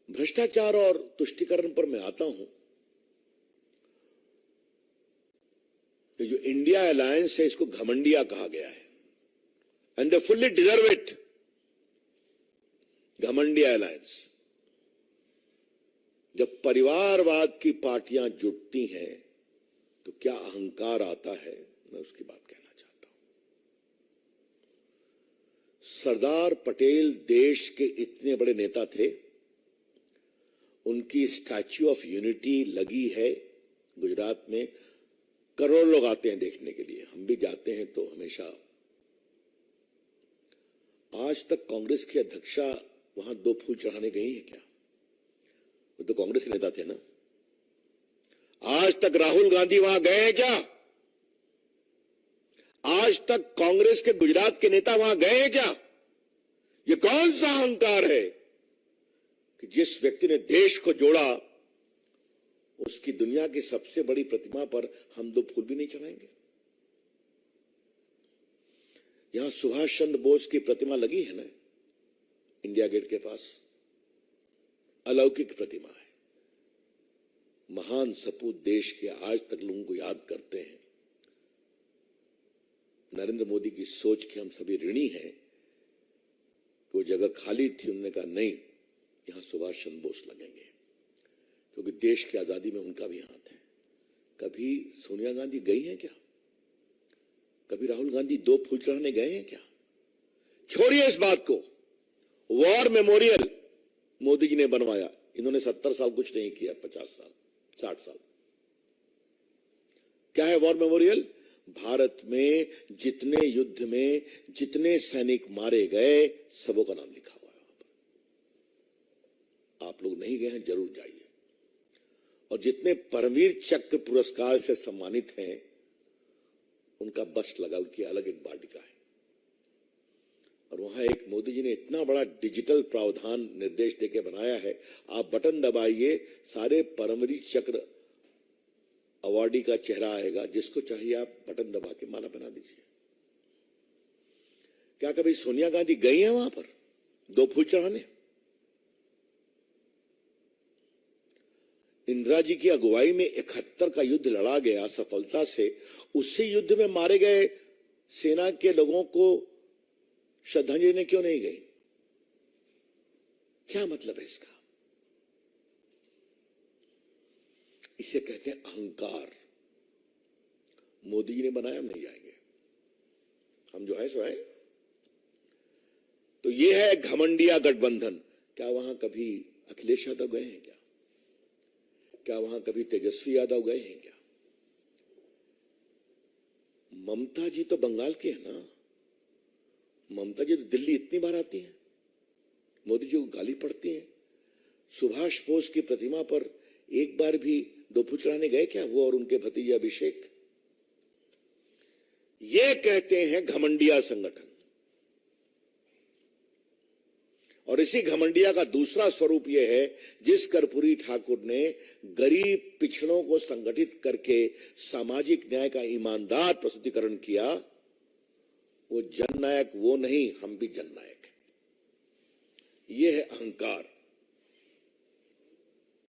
भ्रष्टाचार और तुष्टीकरण पर मैं आता हूं कि जो इंडिया अलायंस है इसको घमंडिया कहा गया है, and they fully deserve it. घमंडिया अलायंस। जब परिवारवाद की पार्टियां जुटती हैं तो क्या अहंकार आता है, मैं उसकी बात कहना चाहता हूं। सरदार पटेल देश के इतने बड़े नेता थे, उनकी स्टैच्यू ऑफ यूनिटी लगी है गुजरात में। करोड़ों लोग आते हैं देखने के लिए, हम भी जाते हैं तो हमेशा। आज तक कांग्रेस की अध्यक्षा वहां 2 फूल चढ़ाने गई है क्या? वो तो कांग्रेस के नेता थे ना। आज तक राहुल गांधी वहां गए हैं क्या? आज तक कांग्रेस के गुजरात के नेता वहां गए हैं क्या? ये कौन सा अहंकार है कि जिस व्यक्ति ने देश को जोड़ा उसकी दुनिया की सबसे बड़ी प्रतिमा पर हम 2 फूल भी नहीं चढ़ाएंगे? यहां सुभाष चंद्र बोस की प्रतिमा लगी है ना, इंडिया गेट के पास। अलौकिक प्रतिमा है। महान सपूत देश के आज तक लोगों को याद करते हैं। नरेंद्र मोदी की सोच के हम सभी ऋणी हैं कि वो जगह खाली थी, उन्होंने कहा नहीं, यहां सुभाष चंद्र बोस लगेंगे, क्योंकि देश की आजादी में उनका भी हाथ है। कभी सोनिया गांधी गई हैं क्या? कभी राहुल गांधी 2 फूल चढ़ाने गए हैं क्या? छोड़िए इस बात को। वॉर मेमोरियल मोदी जी ने बनवाया, इन्होंने 70 साल कुछ नहीं किया, 50 साल 60 साल। क्या है वॉर मेमोरियल? भारत में जितने युद्ध में जितने सैनिक मारे गए सबों का नाम लिखा हुआ है वहां पर। आप लोग नहीं गए हैं, जरूर जाइए। और जितने परमवीर चक्र पुरस्कार से सम्मानित हैं उनका बस लगा, उनकी अलग एक वाटिका है। और वहां एक मोदी जी ने इतना बड़ा डिजिटल प्रावधान निर्देश देके बनाया है, आप बटन दबाइए, सारे परमवीर चक्र अवार्डी का चेहरा आएगा, जिसको चाहिए आप बटन दबा के माला बना दीजिए। क्या कभी सोनिया गांधी गई है वहां पर 2 फूल चढ़ाने? इंदिरा जी की अगुवाई में 71 का युद्ध लड़ा गया सफलता से। उसी युद्ध में मारे गए सेना के लोगों को श्रद्धांजलि देने क्यों नहीं गई? क्या मतलब है इसका? इसे कहते हैं अहंकार। मोदी जी ने बनाया, हम नहीं जाएंगे, हम जो है सो है। तो ये है घमंडिया गठबंधन। क्या वहां कभी अखिलेश यादव गए हैं क्या? क्या वहां कभी तेजस्वी यादव गए हैं क्या? ममता जी तो बंगाल के हैं ना। ममता जी तो दिल्ली इतनी बार आती हैं, मोदी जी को गाली पड़ती हैं। सुभाष बोस की प्रतिमा पर एक बार भी 2 फूल चढ़ाने गए क्या वो और उनके भतीजे अभिषेक? ये कहते हैं घमंडिया संगठन। और इसी घमंडिया का दूसरा स्वरूप यह है, जिस कर्पूरी ठाकुर ने गरीब पिछड़ों को संगठित करके सामाजिक न्याय का ईमानदार प्रस्तुतिकरण किया, वो जननायक वो नहीं, हम भी जननायक हैं। यह है अहंकार।